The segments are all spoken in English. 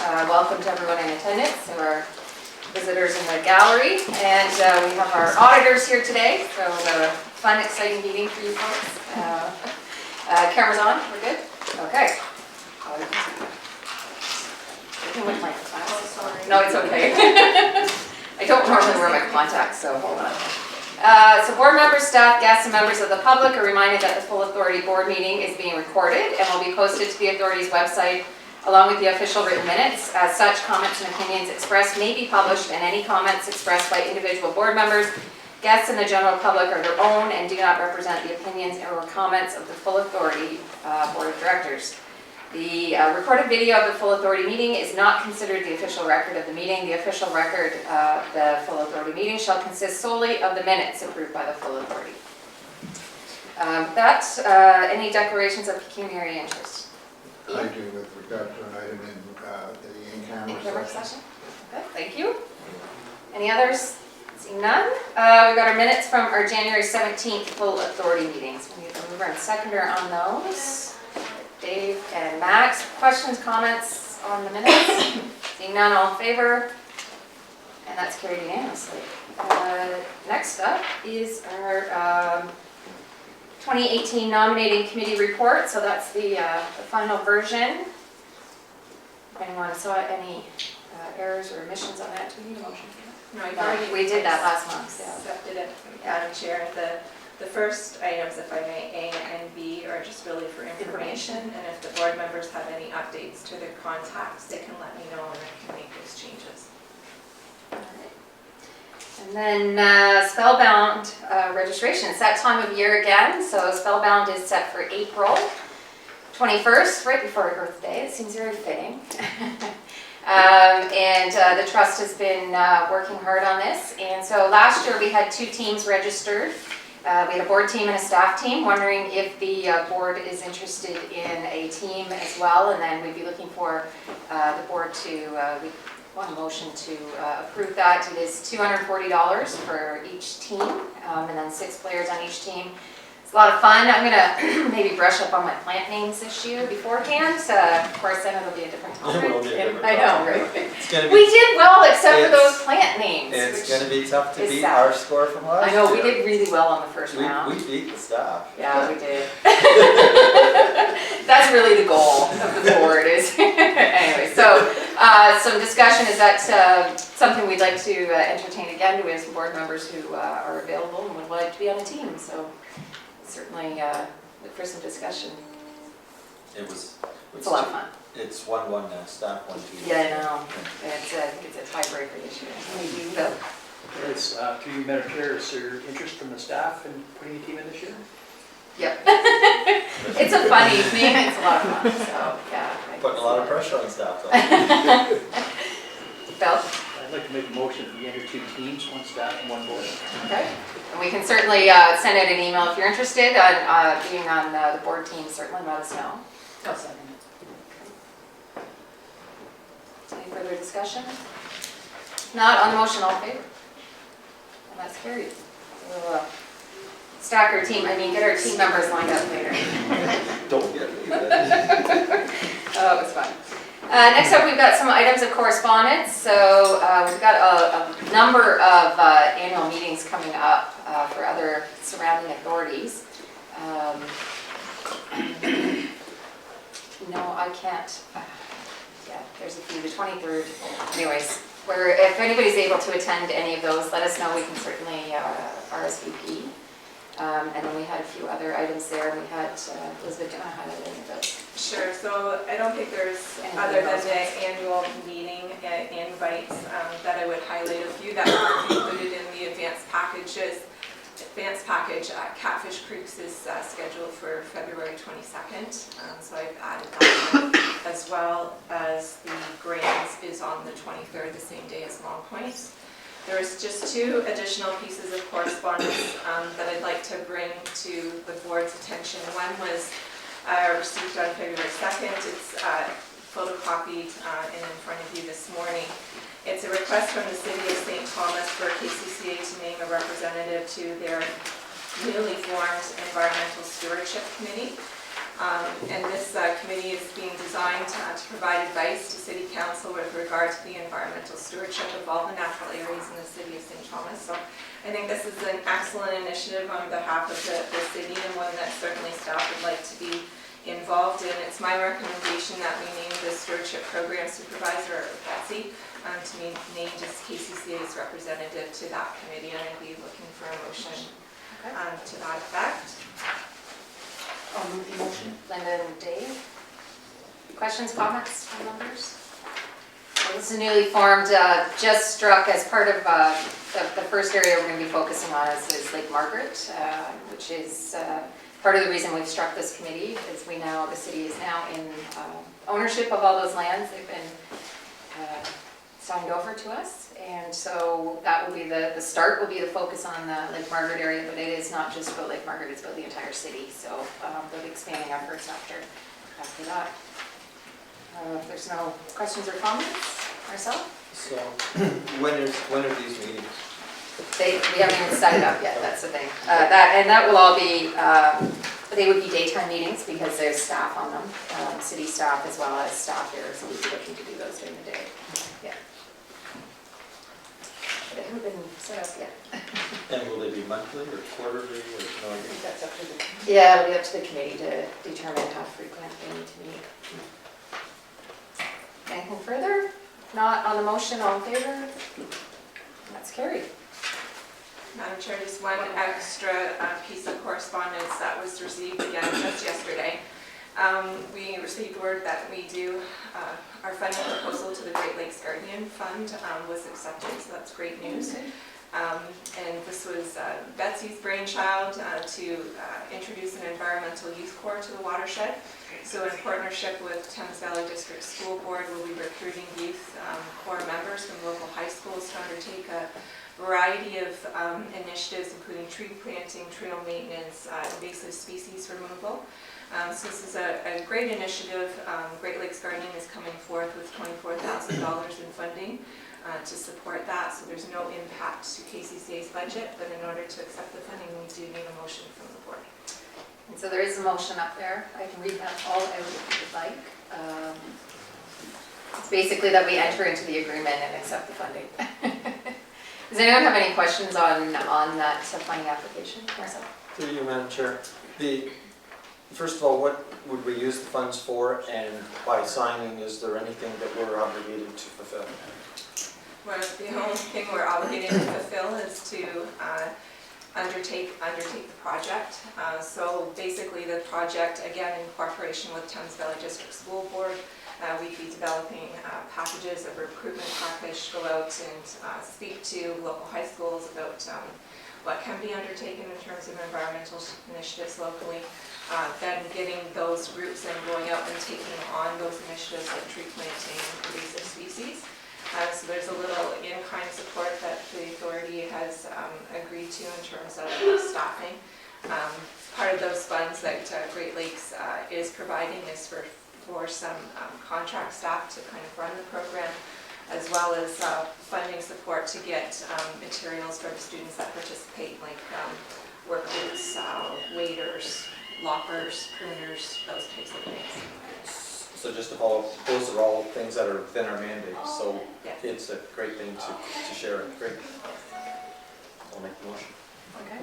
Welcome to everyone in attendance, to our visitors in the gallery, and we have our auditors here today, so a fun, exciting meeting for you folks. Cameras on, we're good? Okay. With my glasses. No, it's okay. I don't normally wear my contacts, so hold on. So board members, staff, guests, and members of the public are reminded that the full authority board meeting is being recorded and will be posted to the authority's website along with the official written minutes. As such, comments and opinions expressed may be published, and any comments expressed by individual board members, guests, and the general public are their own and do not represent the opinions or comments of the full authority board of directors. The recorded video of the full authority meeting is not considered the official record of the meeting. The official record of the full authority meeting shall consist solely of the minutes approved by the full authority. Any declarations of pecuniary interest? I do, with regard to an item in the in-camera session. Okay, thank you. Any others? Seeing none. We've got our minutes from our January 17th full authority meetings. We need a mover and seconder on those. Dave and Max, questions, comments on the minutes? Seeing none, all in favor? And that's carried unanimously. Next up is our 2018 nominating committee report. So that's the final version. If anyone saw any errors or omissions on that, do we need a motion? No, we did that last month. Yeah. Accepted it, Madam Chair. The first items, if I may, A and B, are just really for information, and if the board members have any updates to their contacts, they can let me know and I can make those changes. And then Spellbound registration. It's that time of year again, so Spellbound is set for April 21st, right before her birthday. It seems very fitting. And the trust has been working hard on this, and so last year we had 2 teams registered. We had a board team and a staff team, wondering if the board is interested in a team as well, and then we'd be looking for the board to, we want a motion to approve that. It is $240 for each team, and then 6 players on each team. It's a lot of fun. I'm gonna maybe brush up on my plant names this year beforehand. Of course, then it'll be a different topic. I know, right? We did well, except for those plant names. It's going to be tough to beat our score from last year. I know, we did really well on the first round. We beat the staff. Yeah, we did. That's really the goal of the board is. Anyway, so some discussion, is that something we'd like to entertain again? Do we have some board members who are available and would like to be on a team? So certainly look for some discussion. It's a lot of fun. It's 1-1 now, staff 1-2. Yeah, I know. I think it's a tiebreaker this year. Maybe Bill? It's, through you, Madam Chair, is there interest from the staff in putting a team in this year? Yep. It's a fun evening. It's a lot of fun. So yeah. Putting a lot of pressure on staff though. Bill? I'd like to make a motion that we enter 2 teams, 1 staff and 1 board. Okay. And we can certainly send out an email if you're interested on being on the board team. Certainly let us know. I'll second it. Any further discussion? Not on the motion, all in favor? And that's carried. We'll stack our team, get our team members lined up later. Don't get me. Oh, it was fun. Next up, we've got some items of correspondence. So we've got a number of annual meetings coming up for other surrounding authorities. No, I can't. Yeah, there's a few, the 23rd. Anyways, if anybody's able to attend any of those, let us know. We can certainly RSVP. And then we had a few other items there. We had, Elizabeth, do you want to highlight any of those? Sure, so I don't think there's, other than the annual meeting invites, that I would highlight a few that are included in the advanced packages. Advanced package, Catfish Creeks is scheduled for February 22nd, so I've added that in, as well as the Grains is on the 23rd, the same day as Long Point. There's just 2 additional pieces of correspondence that I'd like to bring to the board's attention. One was received on February 2nd. It's photocopied and in front of you this morning. It's a request from the City of St. Thomas for KCCA to name a representative to their newly formed Environmental Stewardship Committee. And this committee is being designed designed to provide advice to City Council with regard to the environmental stewardship of all the natural areas in the City of St. Thomas. So I think this is an excellent initiative on behalf of the city, and one that certainly staff would like to be involved in. It's my recommendation that we name the Stewardship Program Supervisor, Betsy, to be named as KCCA's representative to that committee, and I'd be looking for a motion to that effect. I'll move the motion. Linda and Dave. Questions, comments from members? Well, this is newly formed, just struck as part of the first area we're going to be focusing on is Lake Margaret, which is part of the reason we've struck this committee is the city is now in ownership of all those lands. They've been signed over to us, and so that will be the start will be the focus on the Lake Margaret area, but it is not just about Lake Margaret, it's about the entire city, so they'll be expanding efforts after that. If there's no questions or comments, Marcel? So, when are these meetings? We haven't even set it up yet, that's the thing. That will all be, they would be daytime meetings because there's staff on them, city staff as well as staff here, so we'd be looking to do those during the day. Yeah. They haven't been set up yet. And will they be monthly or quarterly or no I idea? think that's up to the, yeah, it'll be up to the committee to determine how frequent they need to meet. Anything further? If not, on the motion, all in favor? That's carried. Madam Chair, just one extra piece of correspondence that was received again just yesterday. We received word that our funding proposal to the Great Lakes Guardian Fund was accepted, so that's great news. And this was Betsy's brainchild to introduce an environmental youth corps to the watershed. So in partnership with Thames Valley District School Board, we'll be recruiting youth corps members from local high schools to undertake a variety of initiatives, including tree planting, trail maintenance, invasive species removal. So this is a great initiative. Great Lakes Guardian is coming forth with $24,000 in funding to support that, so there's no impact to KCCA's budget, but in order to accept the funding, we do need a motion from the board. And so there is a motion up there. I can read that all out if you would like. It's basically that we enter into the agreement and accept the funding. Does anyone have any questions on that funding application? Marcel? Through you, Madam Chair. First of all, what would we use the funds for, and by signing, is there anything that we're obligated to fulfill? Well, the only thing we're obligated to fulfill is to undertake the project. So basically the project, again in cooperation with Thames Valley District School Board, we'd be developing packages, a recruitment package, go out and speak to local high schools about what can be undertaken in terms of environmental initiatives locally. Then getting those groups and going out and taking on those initiatives like tree planting and invasive species. So there's a little in-kind support that the authority has agreed to in terms of staffing. Part of those funds that Great Lakes is providing is for some contract staff to kind of run the program, as well as funding support to get materials for the students that participate, like work boots, waders, loppers, pruners, those types of things. So just to follow, those are all things that are within our mandate, so Yeah. it's a great thing to share. Great. I'll make the motion. Okay.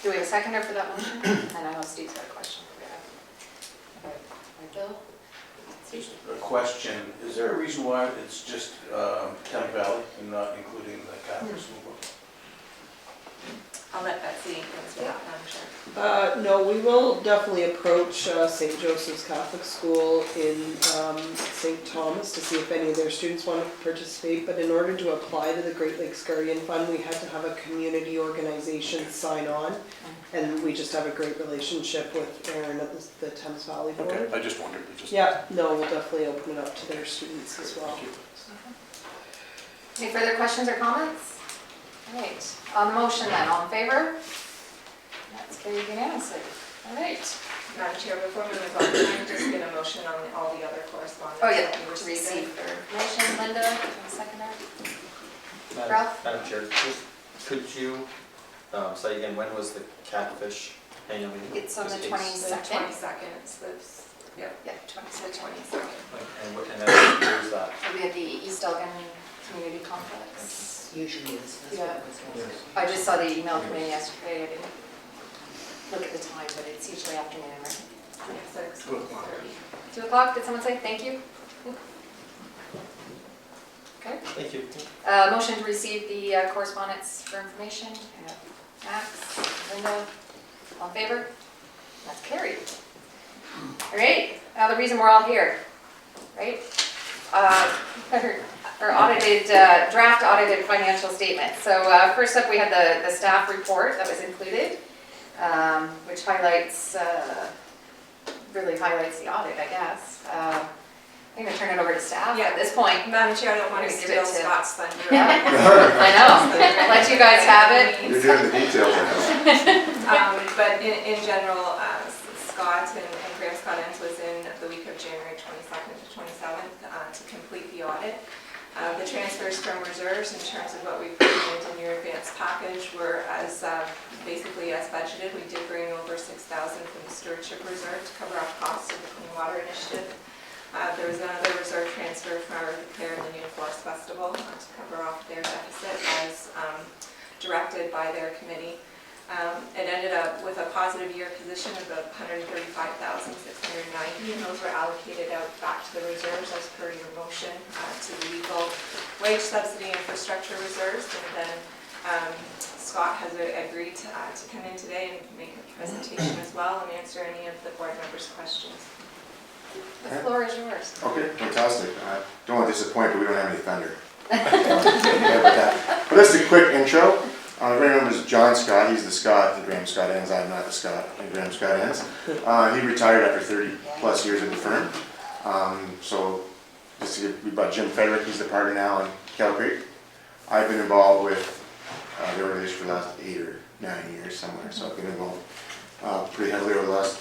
Do we have a seconder for that motion? And I know Steve's got a question. Bill? Just a question, is there a reason why it's just Thames Valley and not including the Catholic School Board? I'll let Betsy answer that, I'm sure. No, we will definitely approach St. Joseph's Catholic School in St. Thomas to see if any of their students want to participate, but in order to apply to the Great Lakes Guardian Fund, we had to have a community organization sign on, and we just have a great relationship with Aaron at the Thames Valley Board. Okay, I just wondered. Yeah, no, we'll definitely open it up to their students as well. Any further questions or comments? All right, on the motion then, all in favor? That's carried unanimously. All right. Madam Chair, before we move on, can I just get a motion on all the other correspondence? Oh yeah, that we to received? receive for information. Linda, seconder. Ralph? Madam Chair, could you say again, when was the catfish annual meeting? It's on the Just The 22nd. 22nd, it's Yeah, 26th. 22nd. And then where is that? It'll be at the East Elgin Community Complex. Usually it's. Yeah. I just saw the email come in yesterday, I didn't look at the time, but it's usually afternoon, right? 26th. 2 o'clock, did someone say thank you? Okay. Thank you. Motion to receive the correspondence for information. Max, Linda, all in favor? That's carried. All right, now the reason we're all here, right? Our audited, draft audited financial statement. So first up, we had the staff report that was included, which highlights, really highlights the audit, I guess. I'm going to turn it over to staff at this point. Madam Chair, I don't want to Give steal it to- Scott's thunder. I know, let you guys have it. You're doing the details now. But in general, Scott and Graham Scott Enns was in the week of January 22nd to 27th to complete the audit. The transfers from reserves in terms of what we presented in your advance package were as basically as budgeted. We did bring over 6,000 from the stewardship reserve to cover off costs of the Clean Water Initiative. There was another reserve transfer for the Fair and the New Forest Festival to cover off their deficit as directed by their committee. It ended up with a positive year position of about 135,690, and those were allocated out back to the reserves as per your motion to the legal wage subsidy infrastructure reserves. And then Scott has agreed to come in today and make a presentation as well and answer any of the board members' questions. The floor is yours. Okay, fantastic. I don't want to disappoint, but we don't have any thunder. But that's a quick intro. Everybody remembers John Scott. He's the Scott, the Graham Scott Enns. I'm not the Scott, and Graham Scott Enns. He retired after 30 plus years at the firm. So just to get, we brought Jim Frederick. He's the partner now in Cattle Creek. I've been involved with the organization for the last 8 or 9 years somewhere. So I've been involved pretty heavily over the last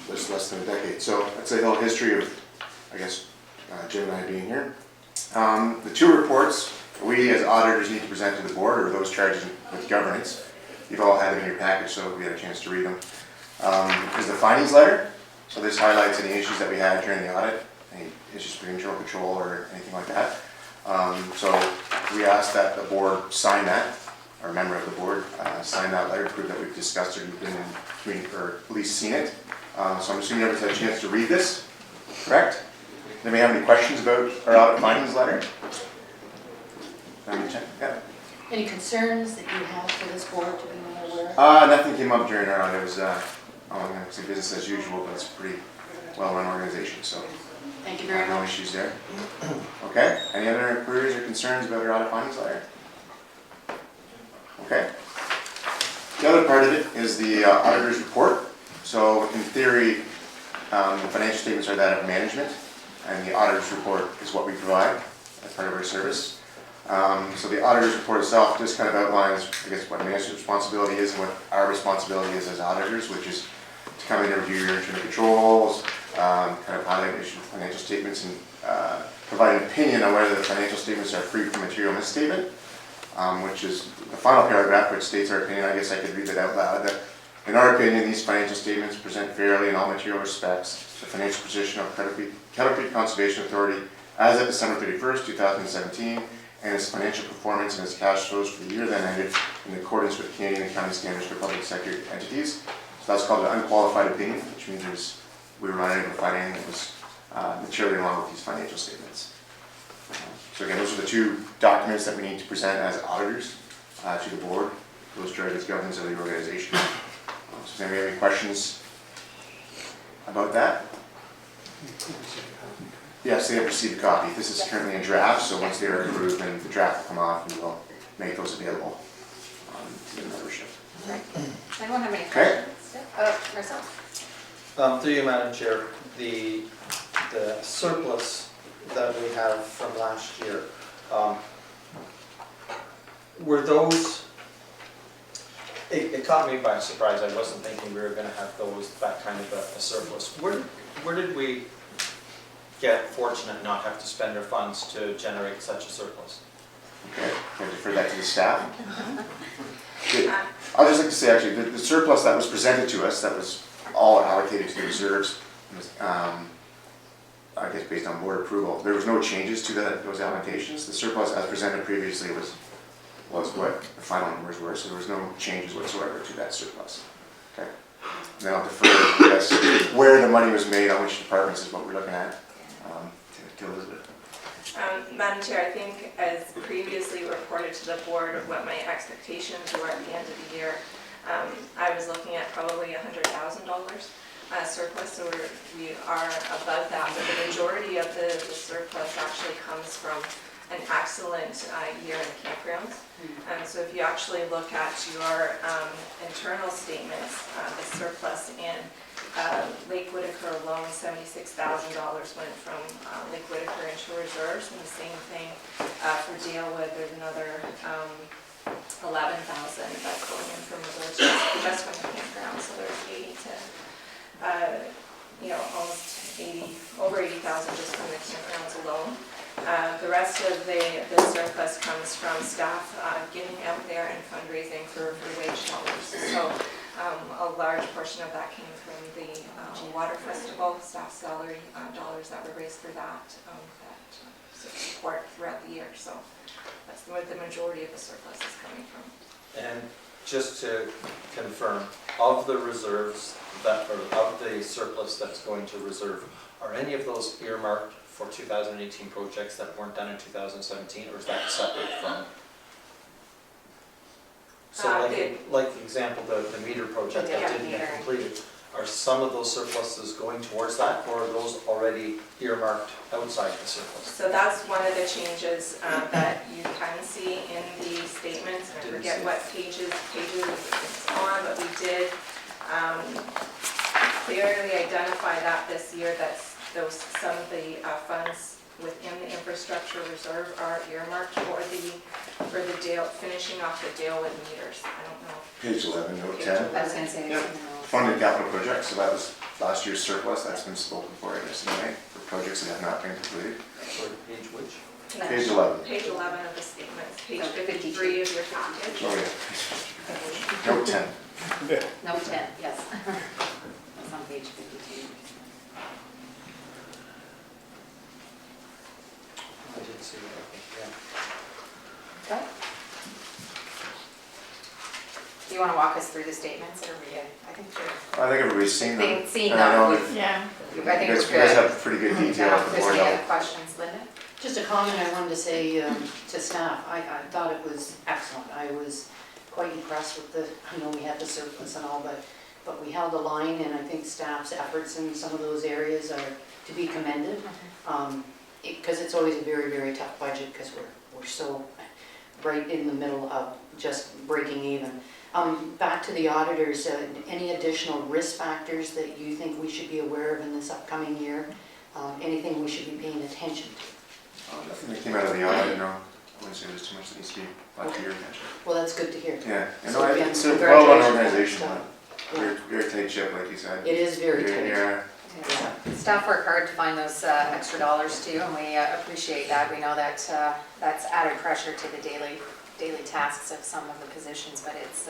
just less than a decade. So that's a little history of, I guess, Jim and I being here. The 2 reports we as auditors need to present to the board are those charged with governance. You've all had them in your package, so we had a chance to read them. Is the findings letter. So this highlights any issues that we had during the audit, any issues with internal control or anything like that. So we asked that the board sign that, or a member of the board sign that letter to prove that we've discussed it, we've been in community, or at least seen it. So I'm assuming everyone's had a chance to read this, correct? Anybody have any questions about our audit findings letter? Yeah. Any concerns that you have for this board to be made aware of? Nothing came up during our audit. It was, I'm going to say business as usual, but it's a pretty well-run organization, so Thank you very no much. issues there. Okay, any other queries or concerns about our audit findings letter? Okay. The other part of it is the auditor's report. So in theory, the financial statements are that of management, and the auditor's report is what we provide as part of our service. So the auditor's report itself just kind of outlines, I guess, what management's responsibility is and what our responsibility is as auditors, which is to come in and review your internal controls, kind of highlight issues with financial statements, and provide an opinion on whether the financial statements are free from material misstatement, which is the final paragraph, which states our opinion. I guess I could read it out loud. That in our opinion, these financial statements present fairly in all material respects the financial position of Cattle Creek Conservation Authority as of December 31st, 2017, and its financial performance and its cash flows for the year then ended in accordance with Canadian and county standards for public sector entities. So that's called an unqualified opinion, which means we were not able to find anything that was materially wrong with these financial statements. So again, those are the 2 documents that we need to present as auditors to the board, those charged with governance of the organization. So does anybody have any questions about that? Yes, they have received a copy. This is currently in draft, so once they are approved, then the draft will come off and we'll make those available to the membership. Right. Anyone have any Okay. questions? Marcel? Through you, Madam Chair, the surplus that we have from last year, were those, it caught me by surprise. I wasn't thinking we were going to have that kind of a surplus. Where did we get fortunate not have to spend our funds to generate such a surplus? Okay, I'll defer that to the staff. I'll just like to say, actually, the surplus that was presented to us, that was all allocated to the reserves, I guess based on board approval. There was no changes to those allocations. The surplus as presented previously was what the final numbers were, so there was no changes whatsoever to that surplus. Okay. Now I'll defer, I guess, where the money was made on which departments is what we're looking at, to Elizabeth. Madam Chair, I think as previously reported to the board of what my expectations were at the end of the year, I was looking at probably $100,000 surplus, so we are above that, but the majority of the surplus actually comes from an excellent year in the campgrounds. So if you actually look at your internal statements, the surplus in Lake Whitaker alone, $76,000 went from Lake Whitaker into reserves, and the same thing for Dalewood. There's another 11,000 that's going in from reserves just from the campground. So there's 80 to almost 80, over 80,000 just from the campgrounds alone. The rest of the surplus comes from staff getting out there and fundraising for wage dollars. So a large portion of that came from the water festival, staff salary dollars that were raised for that support throughout the year. So that's where the majority of the surplus is coming from. And just to confirm, of the reserves of the surplus that's going to reserve, are any of those earmarked for 2018 projects that weren't done in 2017, or is that separate from? So like the example, the meter project that didn't get completed, are some of those surpluses going towards that, or are those already earmarked outside the surplus? So that's one of the changes that you can see in the statements, and I forget what pages it's on, but we did clearly identify that this year, that some of the funds within the infrastructure reserve are earmarked for the Dale, finishing off the Dalewood meters. I don't know. Page 11, note 10. I was gonna say. Yep. Funded capital projects, so that was last year's surplus, that's been spoken for, I guess, tonight, for projects that have not been completed. Page which? Page 11. Page 11 of the statements, page No, 53 of your package. Oh, yeah. Note 10. No, 10, yes. That's on page 52. I did see that, okay, Okay. Do you want to walk us through the statements, or we, I think we're I think everybody's seen them. seeing And I know them. that Yeah. I think you it's guys good. have pretty good detail Now, of if the there's board. any other questions, Linda? Just a comment I wanted to say to staff. I thought it was excellent. I was quite impressed with I know we had the surplus and all, but we held the line, and I think staff's efforts in some of those areas are to be commended. Because it's always a very, very tough budget, because we're so right in the middle of just breaking even. Back to the auditors, any additional risk factors that you think we should be aware of in this upcoming year? Anything we should be paying attention to? Nothing that came out of the audit, no. I wouldn't say there's too much that needs to be brought to your attention. Well, that's good to hear. Yeah, and So no, again, it's a well-run congratulations. organization, Yeah. very tight ship, like you said. It is very tight. Yeah, Yeah. Staff work hard to find those extra dollars too, and we appreciate that. We know that that's added pressure to the daily tasks of some of the positions, but it's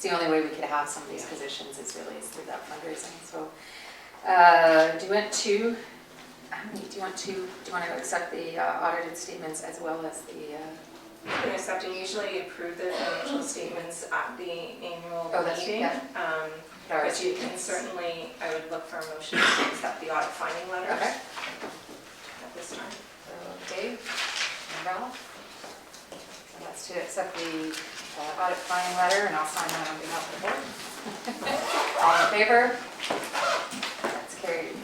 the only way we could have some of these positions is through that fundraising. So, do you want to accept the audited statements as well as the? And accepting, usually approve the financial statements at the annual meeting. Yeah. But you can certainly, I would look for a motion to accept the audit finding letters Okay. at this time. So Dave and Ralph. So that's to accept the audit finding letter, and I'll sign that on behalf of the board. All in favor? That's carried.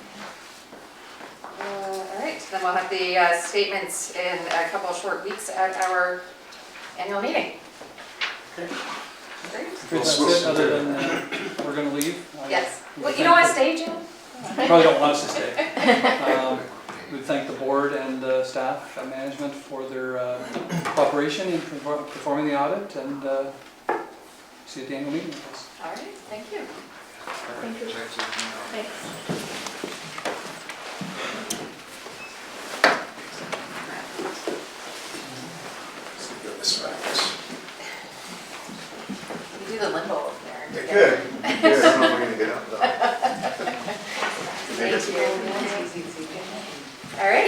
All right, then we'll have the statements in a couple of short weeks at our annual meeting. Great. That's it, other than we're going to leave? Yes. Well, you don't want to stay, Jim? You probably don't want us to stay. We thank the board and staff and management for their cooperation in performing the audit, and see you at the annual meeting. All right, thank you. Thank you. Thanks. this right. You do the limbo over there. It could. I don't know if we're gonna get up though.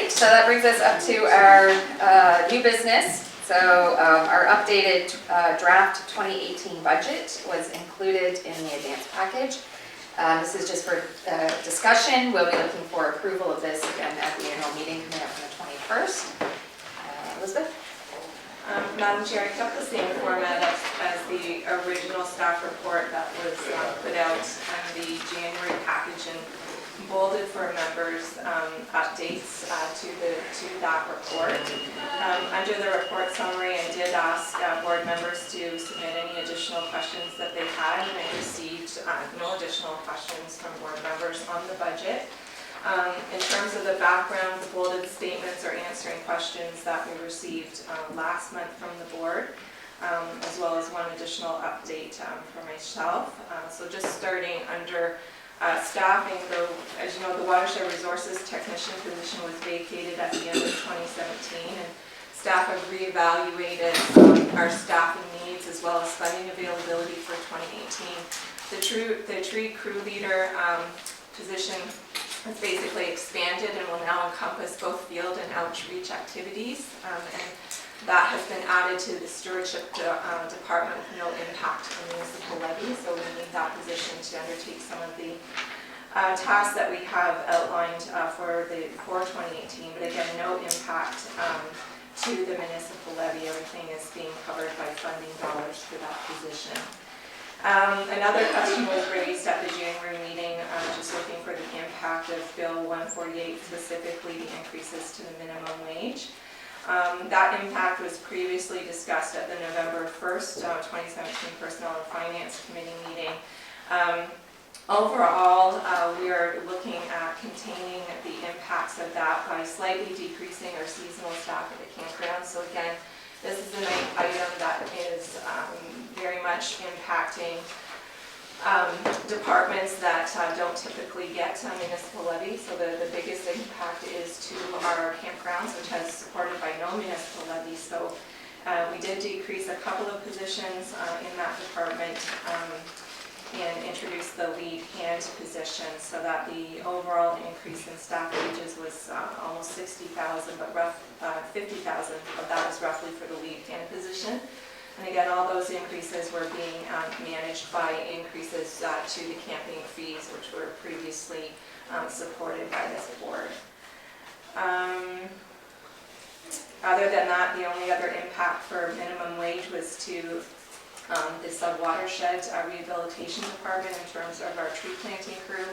right, so that brings us up to our new business. So our updated draft 2018 budget was included in the advance package. This is just for discussion. We'll be looking for approval of this again at the annual meeting coming up on the 21st. Elizabeth? Madam Chair, I kept the same format as the original staff report that was put out on the January package, and bolded for members updates to that report. Under the report summary, I did ask board members to submit any additional questions that they had, and I received no additional questions from board members on the budget. In terms of the background, the bolded statements are answering questions that we received last month from the board, as well as one additional update for myself. So just starting under staffing, though, as you know, the watershed resources technician position was vacated at the end of 2017, and staff have reevaluated our staffing needs as well as funding availability for 2018. The tree crew leader position has basically expanded and will now encompass both field and outreach activities, and that has been added to the stewardship department with no impact on municipal levy. So we need that position to undertake some of the tasks that we have outlined for 2018, but again, no impact to the municipal levy. Everything is being covered by funding dollars for that position. Another question was raised at the January meeting, just looking for the impact of Bill 148, specifically the increases to the minimum wage. That impact was previously discussed at the November 1st, 2017 Personnel and Finance Committee meeting. Overall, we are looking at containing the impacts of that by slightly decreasing our seasonal staff at the campground. So again, this is an item that is very much impacting departments that don't typically get municipal levy. So the biggest impact is to our campgrounds, which has supported by no municipal levy. So we did decrease a couple of positions in that department and introduce the lead hand position, so that the overall increase in staff wages was almost 60,000, but 50,000 of that was roughly for the lead hand position. And again, all those increases were being managed by increases to the camping fees, which were previously supported by this board. Other than that, the only other impact for minimum wage was to the sub-watershed rehabilitation department in terms of our tree planting crew.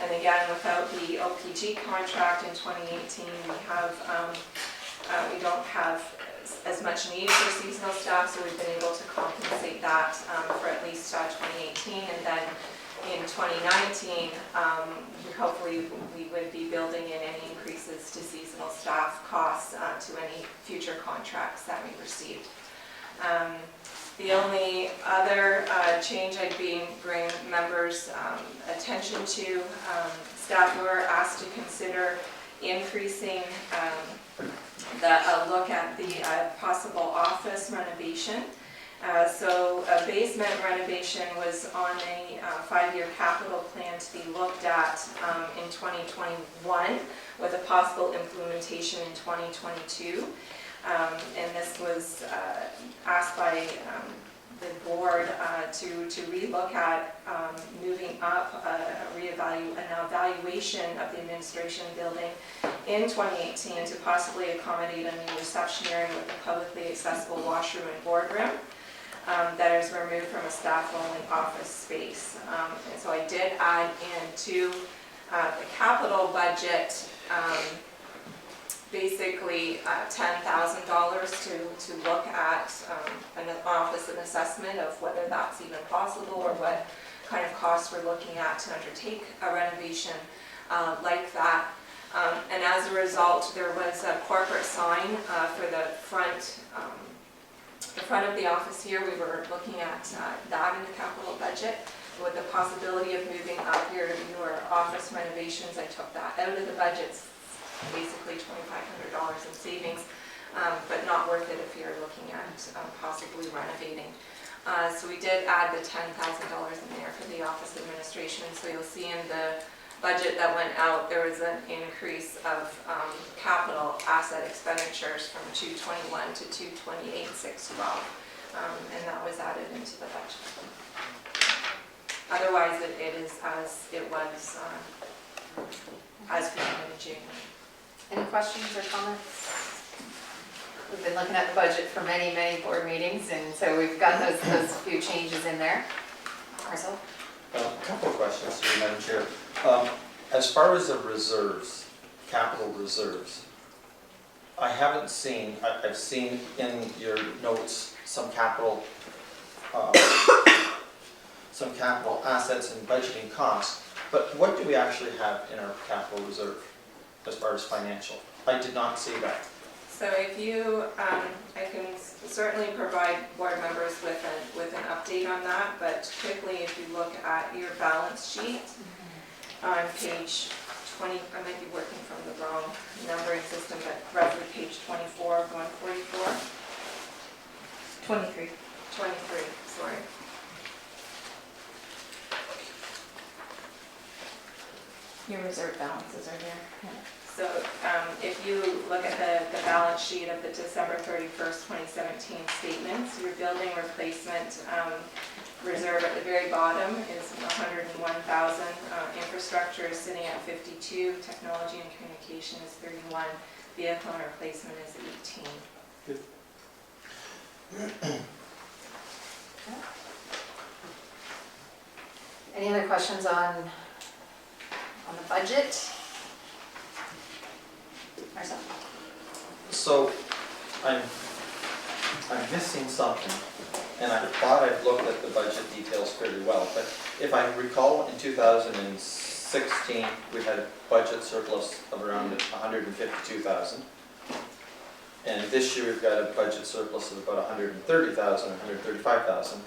And again, without the OPG contract in 2018, we don't have as much need for seasonal staff, so we've been able to compensate that for at least 2018. And then in 2019, hopefully we would be building in any increases to seasonal staff costs to any future contracts that we received. The only other change I'd bring members' attention to, staff were asked to consider increasing a look at the possible office renovation. So a basement renovation was on a 5-year capital plan to be looked at in 2021 with a possible implementation in 2022. And this was asked by the board to relook at moving up an evaluation of the administration building in 2018 to possibly accommodate a new reception area with a publicly accessible washroom and boardroom that is removed from a staff-only office space. And so I did add into the capital budget basically $10,000 to look at an office and assessment of whether that's even possible or what kind of costs we're looking at to undertake a renovation like that. And as a result, there was a corporate sign for the front of the office here. We were looking at that in the capital budget. With the possibility of moving up here to newer office renovations, I took that out of the budget. Basically $2,500 in savings, but not worth it if you're looking at possibly renovating. So we did add the $10,000 in there for the office administration. So you'll see in the budget that went out, there was an increase of capital asset expenditures from 221 to 228,612, and that was added into the budget. Otherwise, it is as it was as presented in June. Any questions or comments? We've been looking at the budget for many, many board meetings, and so we've got those few changes in there. Marcel? A couple of questions to you, Madam Chair. As far as the reserves, capital reserves, I haven't seen, I've seen in your notes some capital assets and budgeting costs, but what do we actually have in our capital reserve as far as financial? I did not see that. So if you, I can certainly provide board members with an update on that, but quickly, if you look at your balance sheet on page 20, I might be working from the wrong numbering system, but roughly page 24 of 144. 23. 23, sorry. Your reserve balances are here. So if you look at the balance sheet of the December 31st, 2017 statements, your building replacement reserve at the very bottom is 101,000. Infrastructure is sitting at 52. Technology and communication is 31. Vehicle and replacement is 18. Any other questions on the budget? Marcel? So I'm missing something, and I thought I'd looked at the budget details fairly well, but if I recall, in 2016, we had a budget surplus of around 152,000. And this year we've got a budget surplus of about 130,000, 135,000.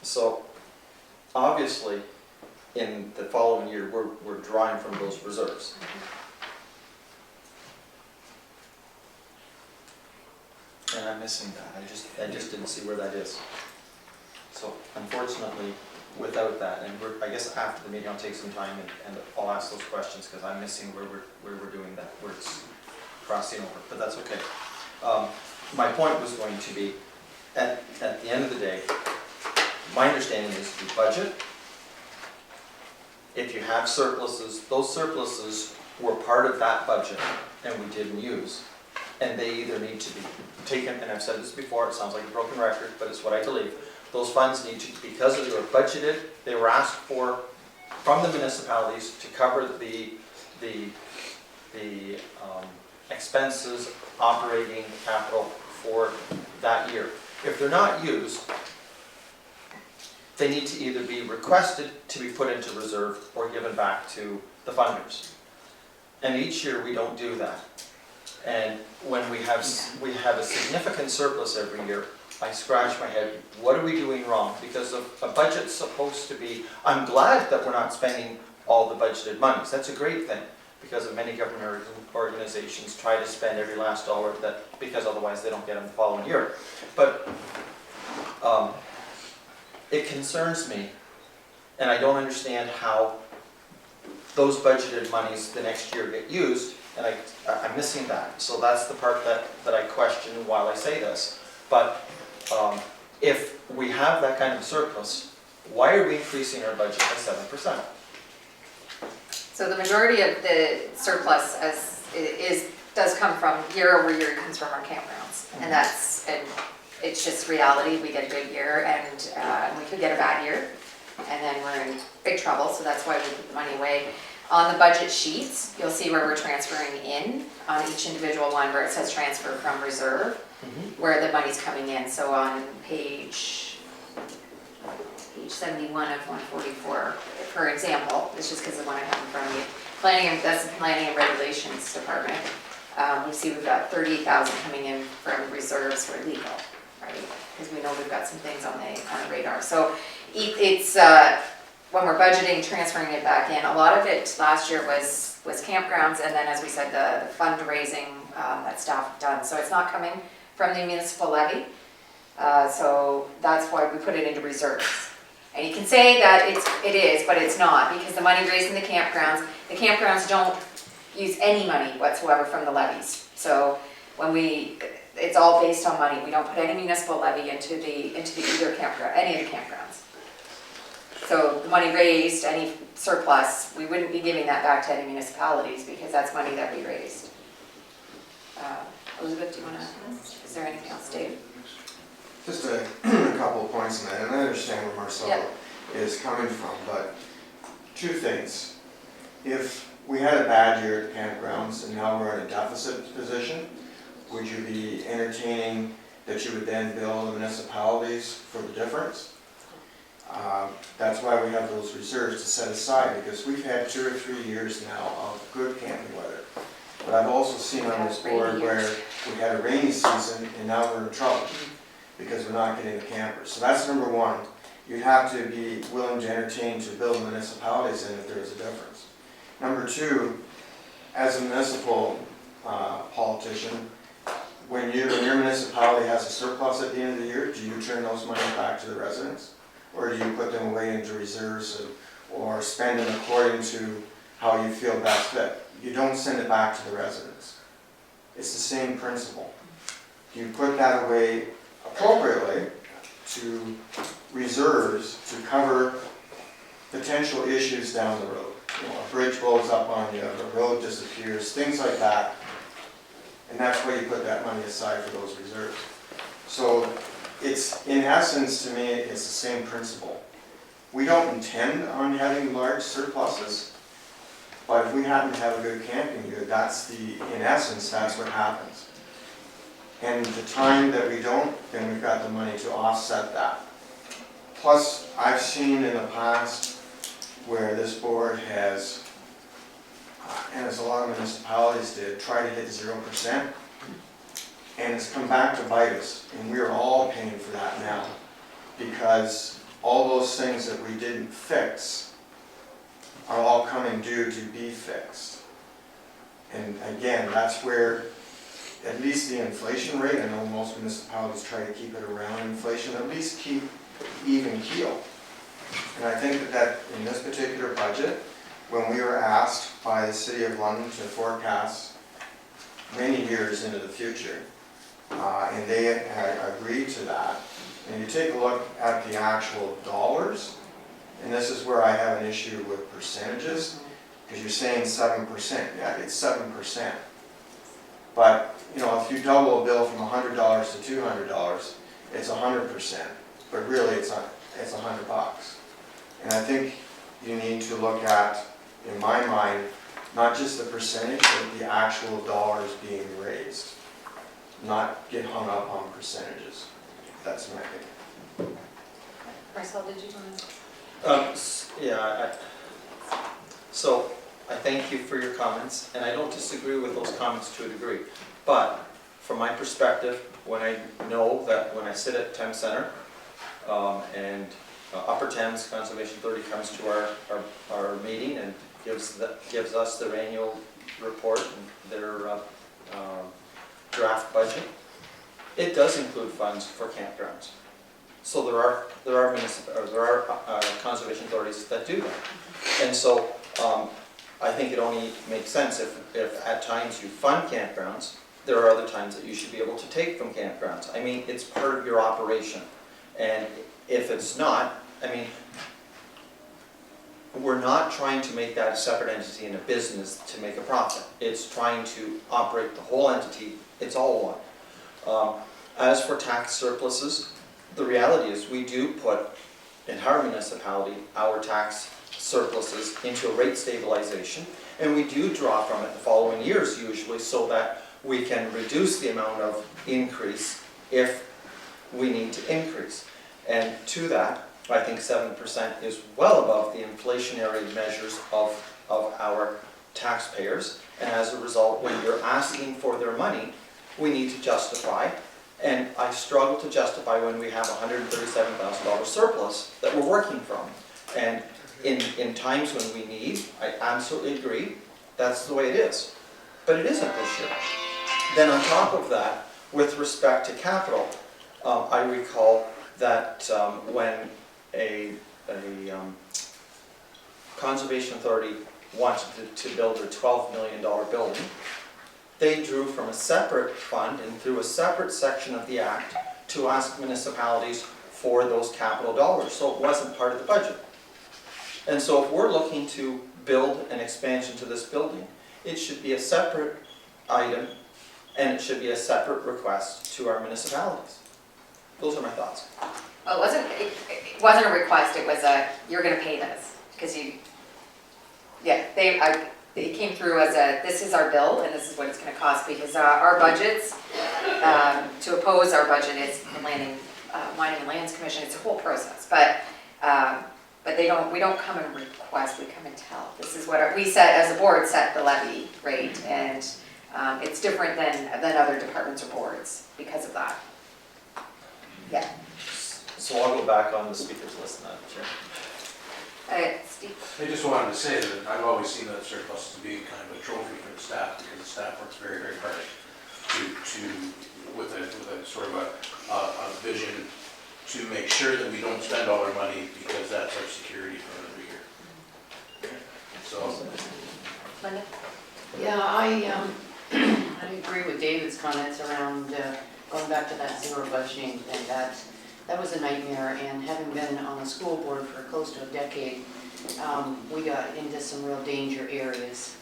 So obviously, in the following year, we're drawing from those reserves. And I'm missing that. I just didn't see where that is. So unfortunately, without that, and I guess after the meeting, I'll take some time and I'll ask those questions because I'm missing where we're doing that, where it's crossing over. But that's okay. My point was going to be, at the end of the day, my understanding is the budget. If you have surpluses, those surpluses were part of that budget and we didn't use. And they either need to be taken, and I've said this before, it sounds like a broken record, but it's what I believe. Those funds need to, because they were budgeted, they were asked for from the municipalities to cover the expenses, operating capital for that year. If they're not used, they need to either be requested to be put into reserve or given back to the funders. And each year we don't do that. And when we have a significant surplus every year, I scratch my head, what are we doing wrong? Because a budget's supposed to be, I'm glad that we're not spending all the budgeted monies. That's a great thing, because many government organizations try to spend every last dollar because otherwise they don't get them the following year. But it concerns me, and I don't understand how those budgeted monies the next year get used, and I'm missing that. So that's the part that I question while I say this. But if we have that kind of surplus, why are we increasing our budget by 7%? So the majority of the surplus does come from year-over-year, comes from our campgrounds. And it's just reality. We get a good year and we could get a bad year. And then we're in big trouble, so that's why we put the money away. On the budget sheets, you'll see where we're transferring in on each individual one where it says transfer from reserve, where the money's coming in. So on page 71 of 144, for example, it's just because the one I have in front of me, that's the Planning and Regulations Department. We see we've got 30,000 coming in from reserves for legal, right? Because we know we've got some things on the radar. So it's when we're budgeting, transferring it back in. A lot of it last year was campgrounds, and then, as we said, the fundraising that staff have done. So it's not coming from the municipal levy. So that's why we put it into reserves. And you can say that it is, but it's not, because the money raised in the campgrounds don't use any money whatsoever from the levies. So it's all based on money. We don't put any municipal levy into either campground, any of the campgrounds. So the money raised, any surplus, we wouldn't be giving that back to any municipalities because that's money that we raised. Elizabeth, do you want to, is there anything else, Dave? Just a couple of points on that, and I understand where Marcelo is coming from, but two things. If we had a bad year at campgrounds and now we're in a deficit position, would you be entertaining that you would then bill the municipalities for the difference? That's why we have those reserves to set aside, because we've had 2 or 3 years now of good camping weather. But I've also seen on this board where we had a rainy season and now we're in trouble because we're not getting the campers. So that's number one. You'd have to be willing to entertain to bill the municipalities in if there's a difference. Number two, as a municipal politician, when your municipality has a surplus at the end of the year, do you turn those money back to the residents? Or do you put them away into reserves or spend them according to how you feel best fit? You don't send it back to the residents. It's the same principle. You put that away appropriately to reserves to cover potential issues down the road. You know, a bridge blows up on you, the road disappears, things like that. And that's why you put that money aside for those reserves. So it's, in essence, to me, it's the same principle. We don't intend on having large surpluses, but if we happen to have a good camping year, in essence, that's what happens. And the time that we don't, then we've got the money to offset that. Plus, I've seen in the past where this board has, and as a lot of municipalities did, try to hit 0%. And it's come back to bite us, and we are all paying for that now, because all those things that we didn't fix are all coming due to be fixed. And again, that's where at least the inflation rate, I know most municipalities try to keep it around inflation, at least keep even keel. And I think that in this particular budget, when we were asked by the City of London to forecast many years into the future, and they had agreed to that. And you take a look at the actual dollars, and this is where I have an issue with percentages, because you're saying 7%. Yeah, it's 7%. But, you know, if you double a bill from $100 to $200, it's 100%. But really, it's $100. And I think you need to look at, in my mind, not just the percentage, but the actual dollars being raised. Not get hung up on percentages. That's my opinion. Marcel, did you want to? So I thank you for your comments, and I don't disagree with those comments to a degree. But from my perspective, when I know that when I sit at Thames Center and Upper Thames Conservation Authority comes to our meeting and gives us their annual report and their draft budget, it does include funds for campgrounds. So there are conservation authorities that do that, and so I think it only makes sense if at times you fund campgrounds, there are other times that you should be able to take from campgrounds. I mean, it's part of your operation, and if it's not, I mean, we're not trying to make that a separate entity in a business to make a profit. It's trying to operate the whole entity. It's all one. As for tax surpluses, the reality is we do put in our municipality our tax surpluses into a rate stabilization, and we do draw from it the following years usually so that we can reduce the amount of increase if we need to increase. And to that, I think 7% is well above the inflationary measures of our taxpayers, and as a result, when you're asking for their money, we need to justify, and I struggle to justify when we have $137,000 surplus that we're working from. And in times when we need, I absolutely agree, that's the way it is. But it isn't this year. Then on top of that, with respect to capital, I recall that when a Conservation Authority wanted to build a $12 million building, they drew from a separate fund and through a separate section of the Act to ask municipalities for those capital dollars, so it wasn't part of the budget. And so if we're looking to build an expansion to this building, it should be a separate item and it should be a separate request to our municipalities. Those are my thoughts. Well, it wasn't a request, it was a, you're gonna pay this, because you, yeah, they came through as a, this is our bill and this is what it's gonna cost, because our budgets, to oppose our budget is the Mining and Lands Commission, it's a whole process, but we don't come and request, we come and tell. This is what we set, as a board, set the levy rate, and it's different than other departments or boards because of that. Yeah. So I'll go back on the speaker's list, Madam Chair. Steve? I just wanted to say that I've always seen that surplus as being kind of a trophy for the staff, because the staff works very, very hard with a sort of a vision to make sure that we don't spend all our money, because that's our security for another year. So. Linda? Yeah, I agree with David's comments around going back to that zero budgeting thing. That was a nightmare, and having been on the school board for close to a decade, we got into some real danger areas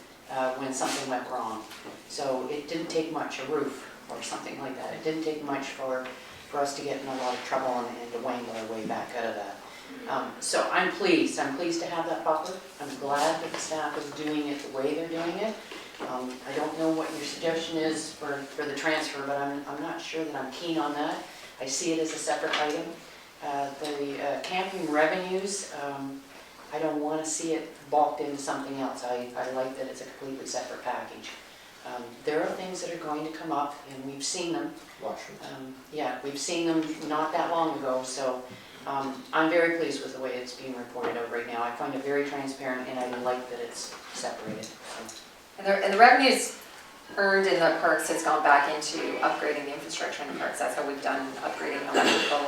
when something went wrong. So it didn't take much, a roof or something like that. It didn't take much for us to get in a lot of trouble and to wangle our way back out of that. So I'm pleased to have that buffer. I'm glad that the staff is doing it the way they're doing it. I don't know what your suggestion is for the transfer, but I'm not sure that I'm keen on that. I see it as a separate item. The camping revenues, I don't want to see it bulked into something else. I like that it's a completely separate package. There are things that are going to come up, and we've seen them. Yeah, we've seen them not that long ago, so I'm very pleased with the way it's being reported out right now. I find it very transparent, and I like that it's separated. So. And the revenues earned in the parks has gone back into upgrading the infrastructure in the parks. That's how we've done upgrading electrical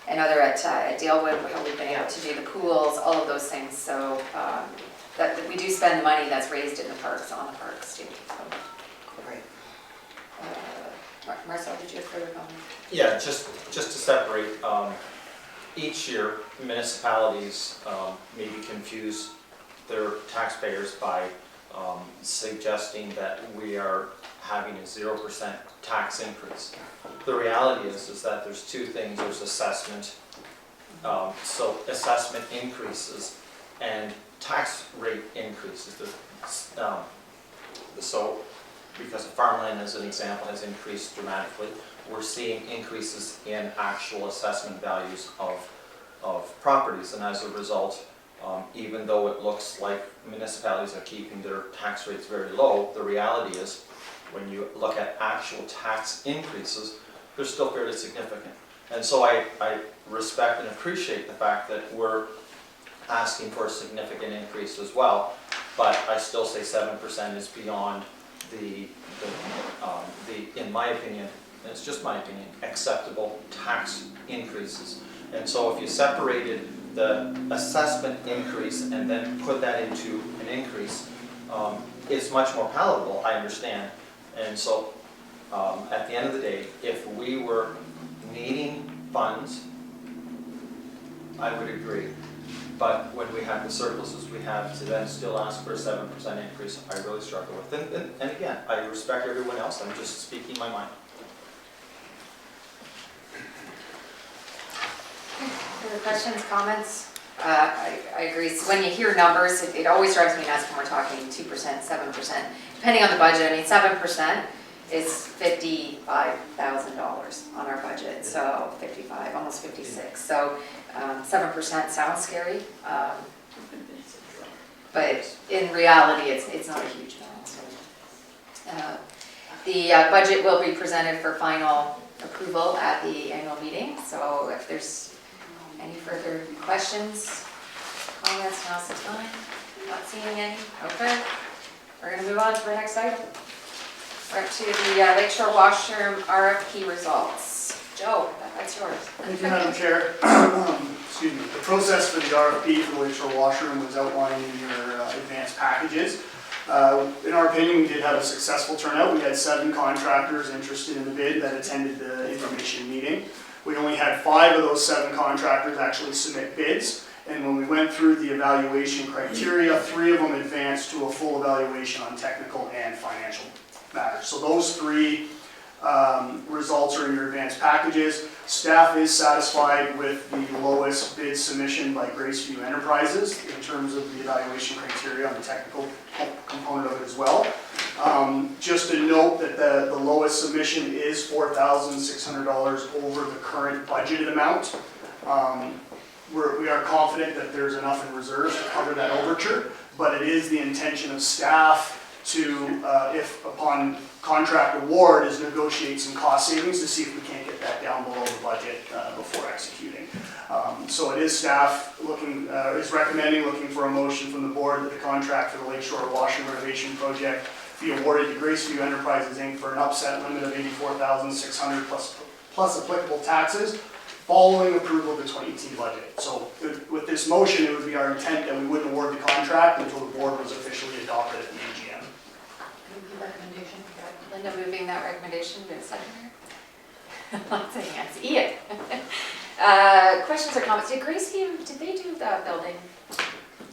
and other at Dalewood, how we've been able to do the pools, all of those things. So that we do spend the money that's raised in the parks on the parks too. So. Great. Marcel, did you have further comments? Yeah, just to separate, each year municipalities maybe confuse their taxpayers by suggesting that we are having a 0% tax increase. The reality is that there's two things. There's assessment, so assessment increases and tax rate increases. So because farmland, as an example, has increased dramatically, we're seeing increases in actual assessment values of properties, and as a result, even though it looks like municipalities are keeping their tax rates very low, the reality is when you look at actual tax increases, they're still fairly significant. And so I respect and appreciate the fact that we're asking for a significant increase as well, but I still say 7% is beyond the in my opinion, and it's just my opinion, acceptable tax increases. And so if you separated the assessment increase and then put that into an increase, it's much more palatable, I understand. And so at the end of the day, if we were needing funds, I would agree. But when we have the surpluses we have to then still ask for a 7% increase, I really struggle with. And again, I respect everyone else, I'm just speaking my mind. Further questions, comments? I agree. So when you hear numbers, it always drives me nuts when we're talking 2%, 7%. Depending on the budget, I mean 7% is $55,000 on our budget, so 55, almost 56. So 7% sounds scary, but in reality, it's not a huge amount. So, the budget will be presented for final approval at the annual meeting. So if there's any further questions, comments, now's the time. Not seeing any. Okay. We're going to move on to the next item. We're up to the Lakeshore Washroom RFP results. Joe, that's yours. Thank you, Madam Chair. excuse me, the process for the RFP for the Lakeshore Washroom was outlined in your advanced packages. In our opinion, we did have a successful turnout. We had 7 contractors interested in the bid that attended the information meeting. We only had 5 of those 7 contractors actually submit bids. And when we went through the evaluation criteria, 3 of them advanced to a full evaluation on technical and financial matters. So those 3 results are in your advanced packages. Staff is satisfied with the lowest bid submission by Graceview Enterprises in terms of the evaluation criteria on the technical component of it as well. Just to note that the lowest submission is $4,600 over the current budgeted amount. We are confident that there's enough in reserves to cover that overture, but it is the intention of staff to, if upon contract award, is negotiate some cost savings to see if we can't get that down below the budget before executing. So it is staff is looking for a motion from the board that the contract for the Lakeshore Washroom renovation project be awarded to Graceview Enterprises Inc. for an upset limit of $84,600 plus applicable taxes, following approval of the 2018 budget. So with this motion, it would be our intent that we wouldn't award the contract until the board was officially adopted at the AGM. Recommendation. Linda moving that recommendation, do a second here? Not saying yes. Ian. Questions or comments? Did Graceview, did they do the building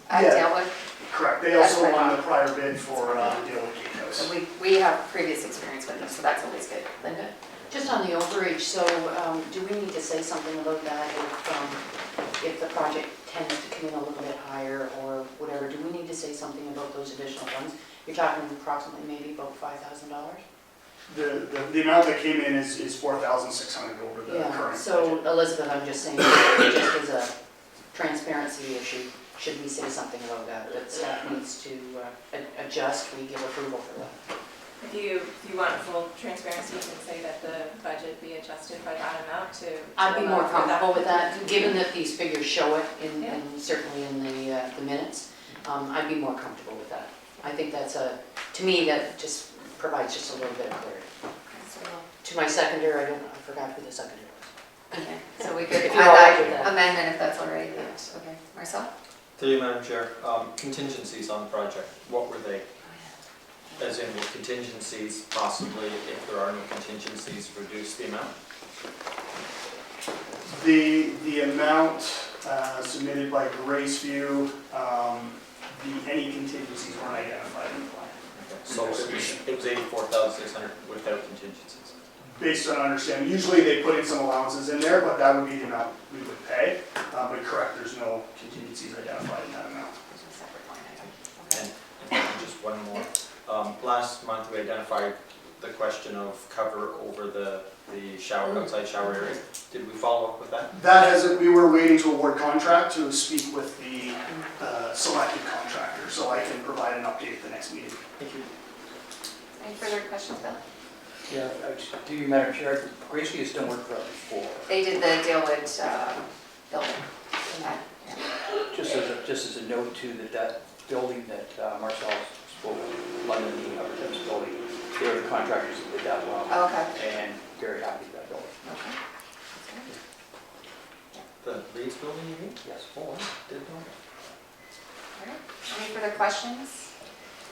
at Yeah. Dalewood? Correct. They also won the prior bid for Dalewood Gatehouse. So we have previous experience with them, so that's always good. Linda? Just on the overage, so do we need to say something about that if the project tends to come in a little bit higher or whatever? Do we need to say something about those additional funds? You're talking approximately maybe about $5,000? The amount that came in is $4,600 over the Yeah, current so budget. Elizabeth, I'm just saying, just as a transparency issue, should we say something about that staff needs to adjust, we give approval for that? If you want full transparency, you can say that the budget be adjusted by that amount to. I'd be more allow for comfortable with that, given that these figures show it Yeah. and certainly in the minutes. I'd be more comfortable with that. I think that's to me, that just provides just a little bit of clarity. To my seconder, I forgot who the seconder was. Okay, so we could If add you're all right with that that. amendment if that's all right. Yes. Okay, Marcel? Through you, Madam Chair, contingencies on the project, what were they? As in, will contingencies possibly, if there are no contingencies, reduce the amount? The amount submitted by Graceview, any contingencies weren't identified in the plan. So it was 84,600 without contingencies. Based on understanding, usually they put in some allowances in there, but that would be the amount we would pay. But correct, there's no contingencies identified in that amount. There's a separate line item. Okay. And just one more. Last month we identified the question of cover over the shower, outside shower area. Did we follow up with that? That hasn't, we were waiting to award contract to speak with the selected contractor, so I can provide an update at the next meeting. Thank you. Any further questions, Bill? Yeah, do you, Madam Chair, Graceview has done work for us before. They did the Dalewood building. Yeah. Just as a note too, that building that Marcel spoke of, London, the Upper Thames building, they were the contractors that did that well. Oh, okay. And very happy with that building. Okay. The Leeds building, you mean? Yes. Oh, I didn't know that. All right. Any further questions?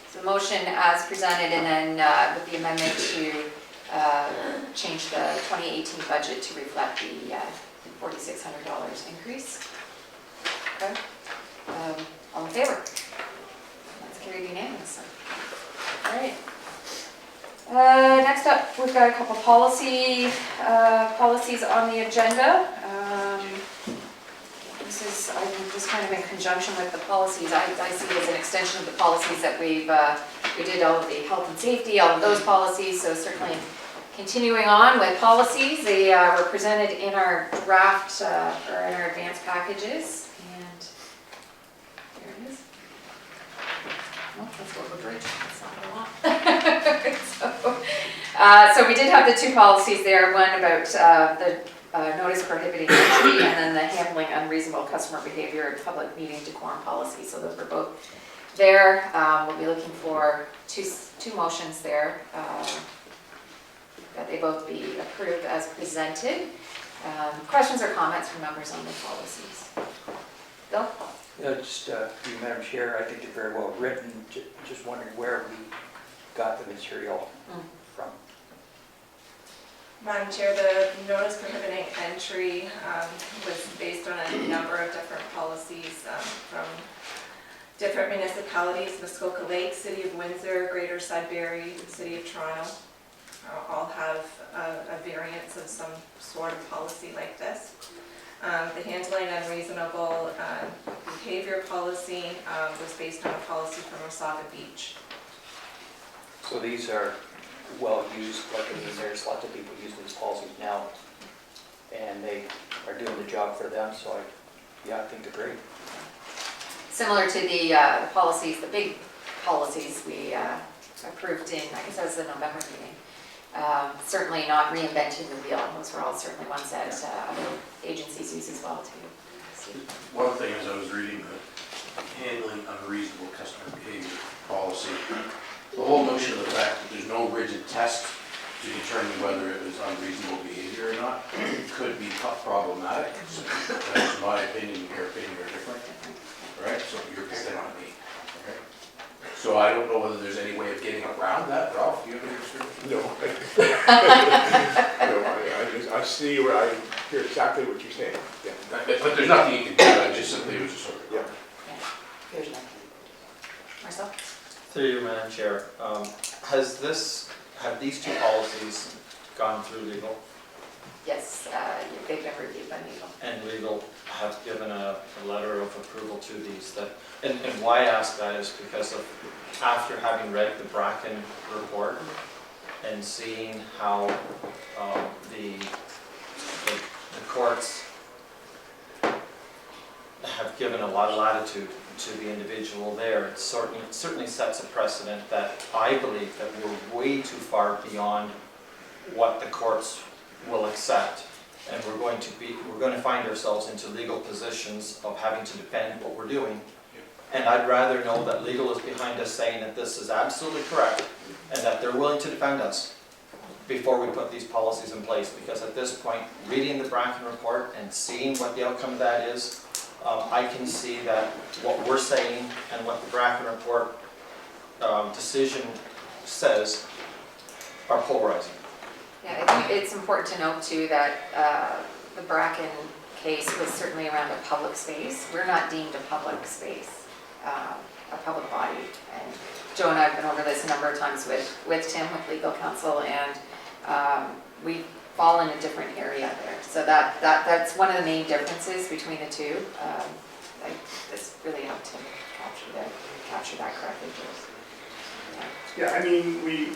So motion as presented and then with the amendment to change the 2018 budget to reflect the $4,600 increase. Okay. All in favor? That's carried unanimously. All right. Next up, we've got a couple policies on the agenda. This is, I think, just kind of in conjunction with the policies. I see it as an extension of the policies that we did all of the health and safety, all of those policies. So certainly continuing on with policies, they were presented in our draft or in our advanced packages. And there it is. Oh, let's go to the bridge. That's not a lot. So we did have the 2 policies there. One about the notice prohibiting entry, and then the handling unreasonable customer behavior at public meeting decorum policy. So those were both there. We'll be looking for two motions there, that they both be approved as presented. Questions or comments from members on the policies? Bill? Just, through you, Madam Chair, I think they're very well written. Just wondering where we got the material from. Madam Chair, the notice prohibiting entry was based on a number of different policies from different municipalities, Muskoka Lake, City of Windsor, Greater Sudbury, City of Toronto. All have a variance of some sort of policy like this. The handling unreasonable behavior policy was based on a policy from Wasaga Beach. So these are well used, like I mean, there's lots of people using these policies now, and they are doing the job for them, so I think they're great. Similar to the policies, the big policies we approved in, I guess that was the November meeting. Certainly not reinventing the wheel. Those were all certainly ones that other agencies use as well too. One thing is I was reading the handling unreasonable customer behavior policy. The whole notion of the fact that there's no rigid test to determine whether it was unreasonable behavior or not could be problematic. So that's my opinion, your opinion are different, right? So you're picking on me, okay? So I don't know whether there's any way of getting around that. Ralph, do you have any description? No. No, I see where I hear exactly what you're saying. Yeah. But there's nothing you can do, I just simply was just sort of. Yeah. Here's nothing. Marcel? Through you, Madam Chair, have these two policies gone through legal? Yes, they've been reviewed by legal. And legal have given a letter of approval to these that, and why I ask that is because of, after having read the Bracken report and seeing how the courts have given a lot of latitude to the individual there, it certainly sets a precedent that I believe that we're way too far beyond what the courts will accept, and we're going to find ourselves into legal positions of having to defend what we're doing. And I'd rather know that legal is behind us saying that this is absolutely correct and that they're willing to defend us before we put these policies in place, because at this point, reading the Bracken report and seeing what the outcome of that is, I can see that what we're saying and what the Bracken report decision says are polarizing. Yeah, I think it's important to note too that the Bracken case was certainly around a public space. We're not deemed a public space, a public body. And Joe and I have been over this a number of times with Tim, with legal counsel, and we fall in a different area there. So that's one of the main differences between the two. This really helped him capture that correctly for us. Yeah, I mean, we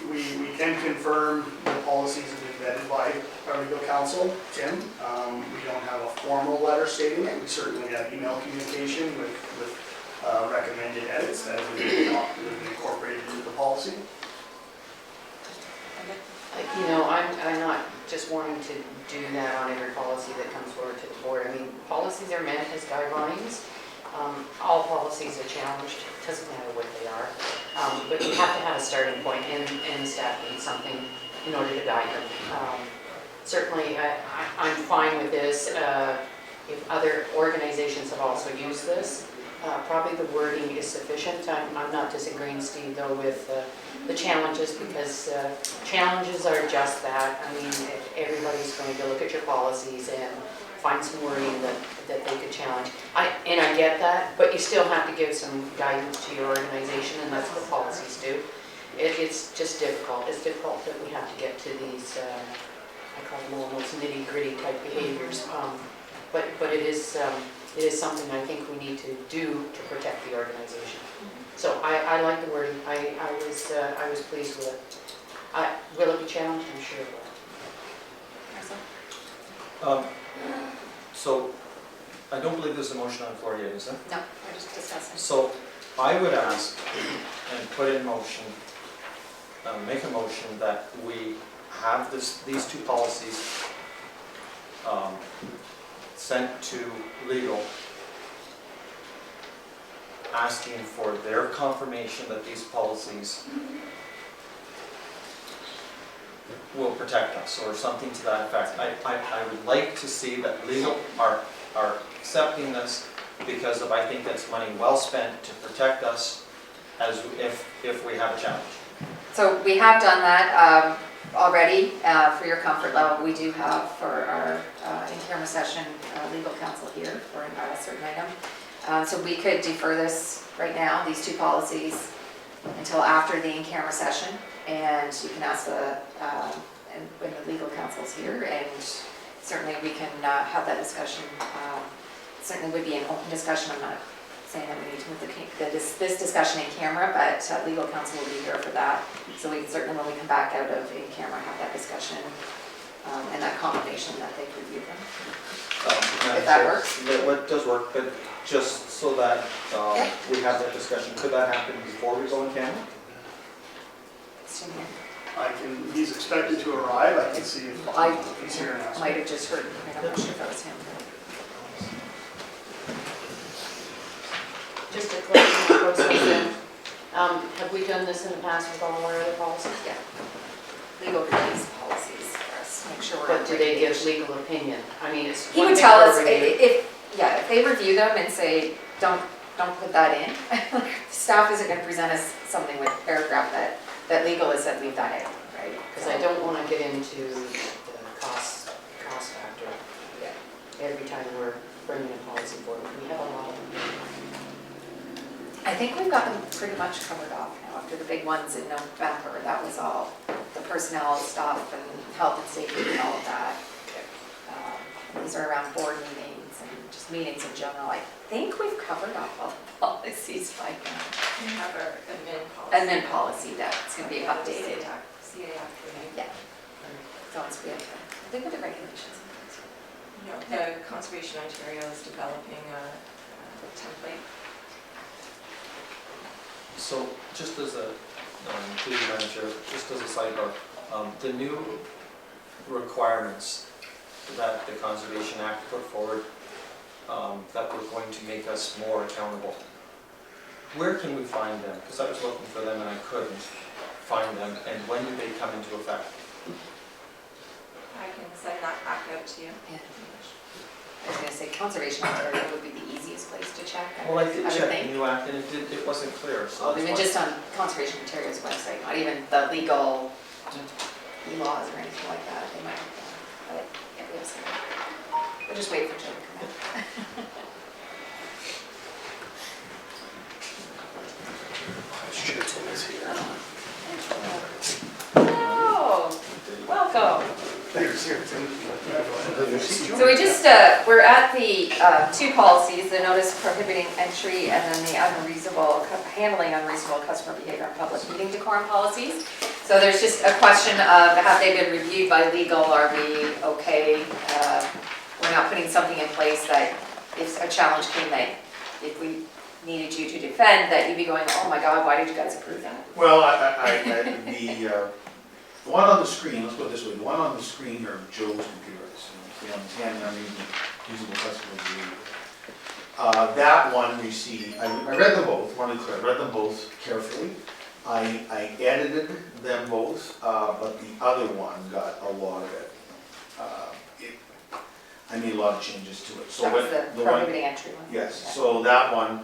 can confirm the policies have been vetted by our legal counsel, Tim. We don't have a formal letter stating it. We certainly have email communication with recommended edits that have been incorporated into the policy. You know, I'm not just wanting to do that on every policy that comes forward to the board. I mean, policies are meant as guidelines. All policies are challenged, doesn't matter what they are. But you have to have a starting point, and staff needs something in order to guide them. Certainly, I'm fine with this. If other organizations have also used this, probably the wording is sufficient. I'm not disagreeing, Steve, though, with the challenges, because challenges are just that. I mean, everybody's going to look at your policies and find some wording that they could challenge. I get that, but you still have to give some guidance to your organization, and that's what policies do. It's just difficult. It's difficult that we have to get to these, I call them almost nitty-gritty type behaviors. But it is something I think we need to do to protect the organization. So I like the wording. I was pleased with it. Will it be challenged? I'm sure it will. So, I don't believe there's a motion on the floor yet, is there? No, we're just discussing. So, I would ask and put in motion, make a motion that we have these two policies sent to legal, asking for their confirmation that these policies will protect us, or something to that effect. I would like to see that legal are accepting this because I think that's money well spent to protect us as if we have a challenge. So we have done that already. For your comfort level, we do have for our in-camera session legal counsel here for a certain item. So we could defer this right now, these two policies, until after the in-camera session. And you can ask and when the legal counsel's here, and certainly we can have that discussion. Certainly would be an open discussion. I'm not saying that we need to move this discussion in camera, but legal counsel will be here for that. So we can certainly, when we come back out of in camera, have that discussion and that confirmation that they've reviewed them. If that works. That does work, but just so that Yeah. we have that discussion, could that happen before we go in camera? It's in here. He's expected to arrive, I can see if I he's here now. might have just heard, I'm not sure if that was him. Just a question on the process then. Have we done this in the past with all our other policies? Yeah. Legal release policies for us, make sure we're. But on do the they right give page. legal opinion? I mean, it's. He one would thing tell to us, review. if they review them and say, don't put that in, staff isn't gonna present us something with a paragraph that legal has said leave that in, right? Because I don't want to get into the cost factor every time we're bringing a policy forward. We have a lot of them. I think we've got them pretty much covered off now after the big ones in November. That was all the personnel stuff and health and safety and all of that. These are around board meetings and just meetings in general. I think we've covered off all the policies by now. We have our admin policy. Admin policy that's going to be updated. CA activity. Yeah. So once we have, I think with the regulations in place. No, the Conservation Ontario is developing a template. So just as a, please, Madam Chair, just as a sidebar, the new requirements that the Conservation Act put forward that were going to make us more accountable, where can we find them? Because I was looking for them and I couldn't find them, and when do they come into effect? I can send that back out to you. Yeah. I was going to say Conservation Ontario would be the easiest place to check. Well, I did would check think. the new act and it wasn't clear, so. Well, that's even why- just on Conservation Ontario's website, not even the legal laws or anything like that. They might, but yeah, we have some. We'll just wait for Joe to come in. Hello, welcome. So we just, we're at the two policies, the notice prohibiting entry and then the handling unreasonable customer behavior in public meeting decorum policies. So there's just a question of, have they been reviewed by legal? Are we okay? We're not putting something in place that if a challenge came that if we needed you to defend, that you'd be going, oh my God, why did you guys approve that? Well, the one on the screen, let's put it this way, the one on the screen here, Joe's computer, see on his hand, I'm usable customer behavior. That one you see, I read them both, want to be clear, I read them both carefully. I edited them both, but the other one got a lot of it. I made a lot of changes to it. So That was when- the one- prohibiting entry one? Yes, Okay. so that one,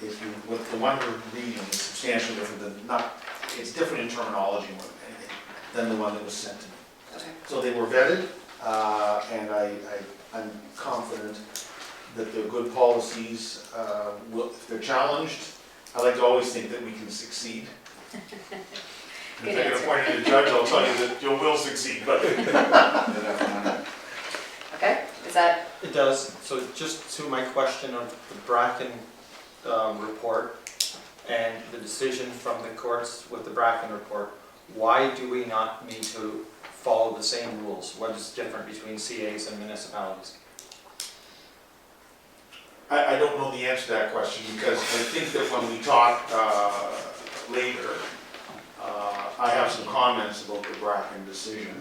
if you, with the one we're reading is substantially different than, not, it's different in terminology more than anything, than the one that was sent to me. Okay. So they were vetted, and I'm confident that they're good policies. If they're challenged, I like to always think that we can succeed. If Good I get answer. appointed a judge, I'll tell you that you will succeed, but. Okay, is that, It does. So just to my question of the Bracken report and the decision from the courts with the Bracken report, why do we not need to follow the same rules? What is different between CAs and municipalities? I don't know the answer to that question, because I think that when we talk later, I have some comments about the Bracken decision.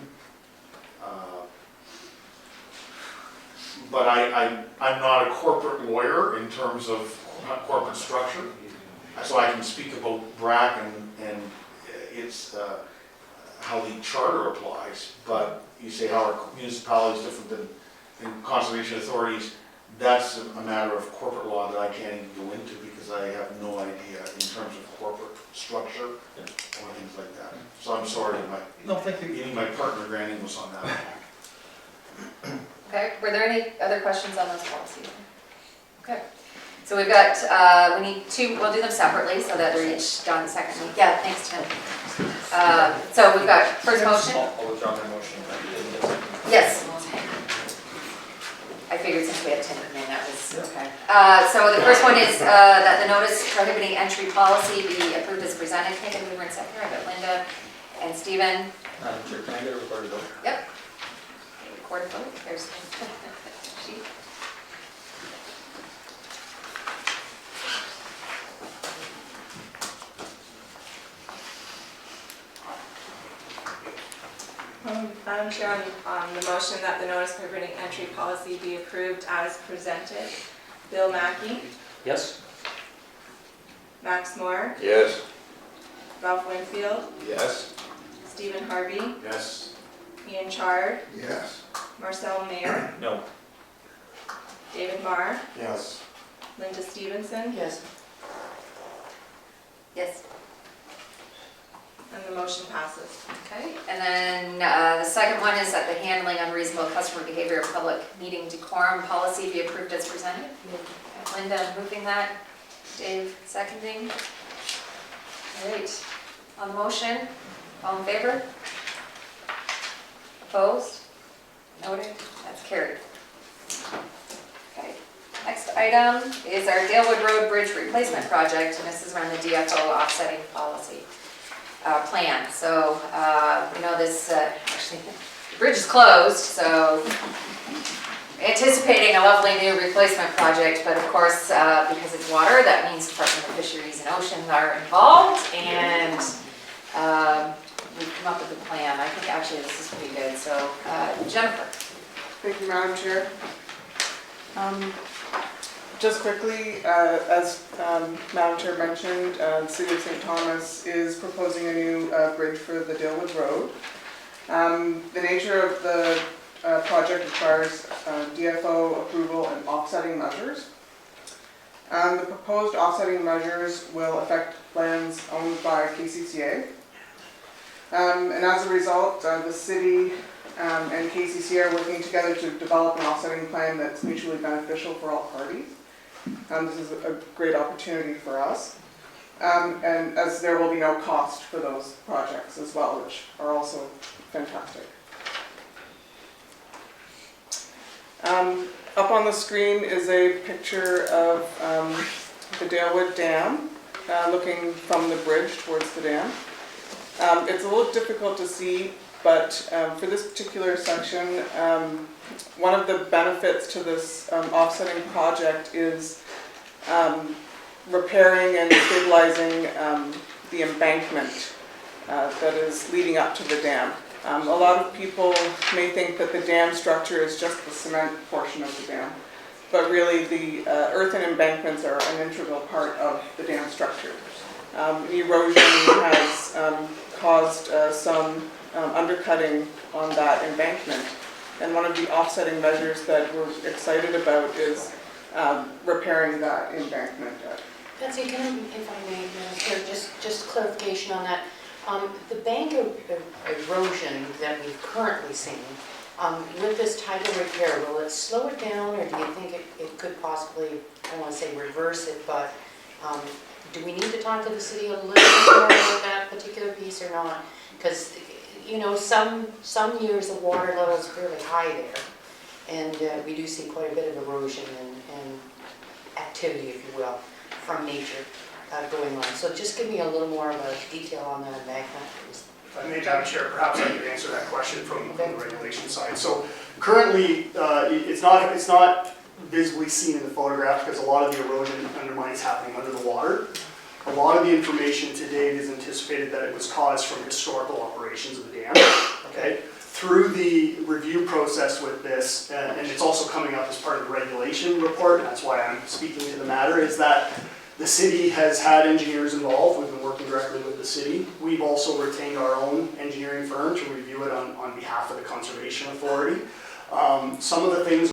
But I'm not a corporate lawyer in terms of corporate structure, so I can speak about Bracken and its, how the charter applies, but you say how our municipality is different than conservation authorities. that's a matter of corporate law that I can't even go into because I have no idea in terms of corporate structure or things like that. So I'm sorry, No, thank you. my partner Granny was on that. Okay, were there any other questions on those policies? Okay, so we've got, we need two, we'll do them separately so that they're each done separately. Yeah, thanks, Tim. So we've got first motion. I'll withdraw my motion. Yes. I figured since we had Tim come in, that was, okay. So the first one is that the notice prohibiting entry policy be approved as presented. Can I get a mover and seconder? I've got Linda and Stephen. Chair, can I get a recorded vote? Yep. Recorded vote, there's the sheet. Madam Chair, on the motion that the notice prohibiting entry policy be approved as presented, Bill Mackey, Yes? Max Moore, Yes. Ralph Winfield, Yes. Stephen Harvey, Yes. Ian Chard, Yes. Marcel Mayer, No. David Marr, Yes. Linda Stevenson, Yes. Yes. and the motion passes. Okay, and then the second one is that the handling unreasonable customer behavior of public meeting decorum policy be approved as presented. Linda moving that, Dave seconding. All right, on the motion, all in favor? Opposed? Noted, that's carried. Okay, next item is our Dalewood Road Bridge Replacement Project, and this is around the DFO offsetting policy. Plan. So, you know, this, actually, the bridge is closed, so anticipating a lovely new replacement project, but of course, because it's water, that means Department of Fisheries and Oceans are involved, and we've come up with a plan. I think actually this is pretty good, so Jennifer. Thank you, Madam Chair. Just quickly, as Madam Chair mentioned, the City of St. Thomas is proposing a new bridge for the Dalewood Road. The nature of the project requires DFO approval and offsetting measures. The proposed offsetting measures will affect lands owned by KCCA. And as a result, the city and KCCA are working together to develop an offsetting plan that's mutually beneficial for all parties. This is a great opportunity for us. And as there will be no cost for those projects as well, which are also fantastic. Up on the screen is a picture of the Dalewood Dam, looking from the bridge towards the dam. It's a little difficult to see, but for this particular section, one of the benefits to this offsetting project is repairing and stabilizing the embankment that is leading up to the dam. A lot of people may think that the dam structure is just the cement portion of the dam, but really the earthen embankments are an integral part of the dam structure. Erosion has caused some undercutting on that embankment, and one of the offsetting measures that we're excited about is repairing that embankment. Betsy, if I may, Minister, just clarification on that. The bank erosion that we've currently seen, with this type of repair, will it slow it down, or do you think it could possibly, I don't want to say reverse it, but do we need to talk to the city a little bit more about that particular piece or not? Because, you know, some years the water level is fairly high there, and we do see quite a bit of erosion and activity, if you will, from nature going on. So just give me a little more of a detail on that embankment, please. If I may, Madam Chair, perhaps I could answer that question from the regulation side. So currently, it's not visibly seen in the photograph because a lot of the erosion undermine is happening under the water. A lot of the information to date is anticipated that it was caused from historical operations of the dam. Okay. Through the review process with this, and it's also coming up as part of the regulation report, and that's why I'm speaking to the matter, is that the city has had engineers involved. We've been working directly with the city. We've also retained our own engineering firm to review it on behalf of the Conservation Authority. Some of the things